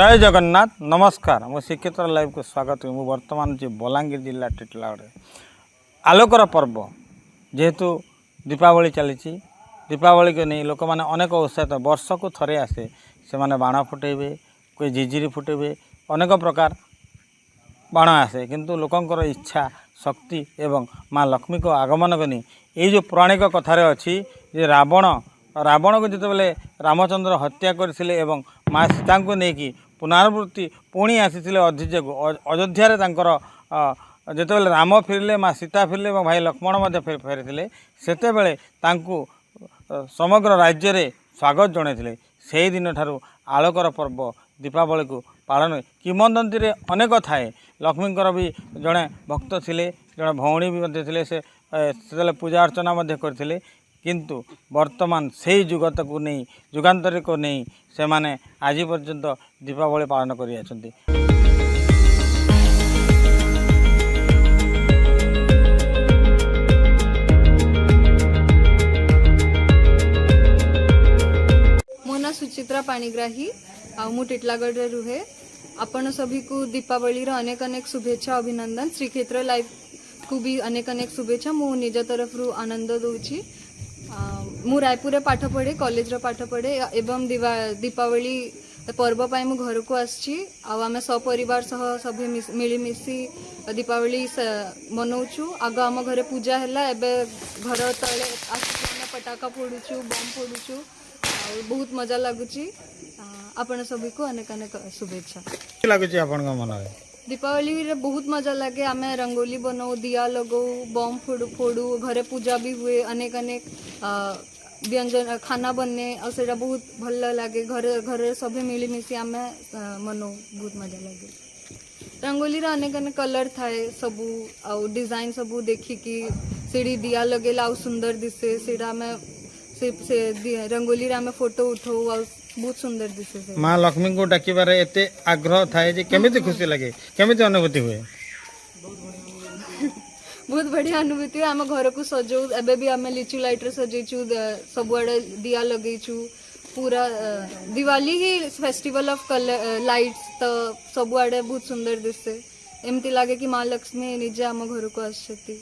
जय जगन्नाथ नमस्कार मो श्रीक्षेत्र लाइव को स्वागत है। वर्तमान जी बलांगीर जिला टिटलागढ़ आलोकर पर्व जेहेतु दीपावली चली दीपावली को नहीं लोक मैंने अनेक उत्साहित वर्ष को थरे आसे से मैंने बाण फुटेबे कोई झिझिरी फुटेबे अनेक प्रकार बाण आसे किंतु लोकंकर इच्छा शक्ति एवं माँ लक्ष्मी को आगमन को नहीं ये जो पौराणिक कथार अच्छी जे रावण को जिते रामचंद्र हत्या करथिले एवं माँ सीता को लेकिन पुनरावृत्ति पुणी आसी अयोध्या को अयोध्यार जिते राम फिरले माँ सीता फिरले और भाई लक्ष्मण फेरी सेतेबेले समग्र राज्य रे स्वागत जणैथिले से दिन ठारू आलोकर पर्व दीपावली को पालन किंवदंती रे अनेक थाए। लक्ष्मींकर भी जड़े भक्त थिले जड़े भौणी भी थे से पूजा अर्चना करथिले किंतु वर्तमान से जुगत को नहीं जुगांतर को नहीं से माने आज पर्यंत दीपावली पालन करि आछंती। मो ना सुचित्रा पाणिग्राही मु टिटलागढ़ रे रुहे। आपण सभी को दीपावली रो अनेक अनेक शुभेच्छा अभिनंदन। श्रीक्षेत्र लाइव को भी अनेक अनेक शुभेच्छा मु निज तरफ रु आनंद दउची। मु रायपुर पाठ पढ़े कॉलेज पाठ पढ़े एवं दीपावली पर्व पाई मु घर को आसी आम सपरिवार सह सभी मिलीमिशी दीपावली मनाऊँ। आग आम घरे पूजा है एवं घर तले आसिक पटाका फोड़ुचु बम फोड़ुचु बहुत मजा लगुच। आपण सभी को अनेक अनेक शुभेच्छा। लगुच मन दीपावली रे बहुत मजा लगे। आम रंगोली बनाऊ दिया लगाऊ बम फोड़ू घरे पूजा भी हुए अनेक अनेक व्यंजन खाना बने और सेटा बहुत भल लगे। घर सभी मिलीमिशी आम मनाऊ बहुत मजा लगे। रंगोली रे अनेक अनेक कलर थाए सबू आउ डिजाइन सबू देखिकी सीढ़ी दिया लगे आउ सुंदर दिसे सेटा में से रंगोली रे आम फोटो उठाऊ आ बहुत सुंदर दिसे। माँ लक्ष्मी को डाकिबार एते आग्रह थाए जे केमिति खुशी लगे केमिति अनुभूति हुए? बहुत बढ़िया अनुभूति है। आम घर को सजाऊ एबे भी आम लिचु लाइटर सजैचु सबुआड़े दिया लगेचु पूरा दिवाली ही फेस्टिवल ऑफ कलर लाइट्स तो सबुआड़े बहुत सुंदर दिसे। एमती लगे कि माँ लक्ष्मी निजे आम घर को आसछती।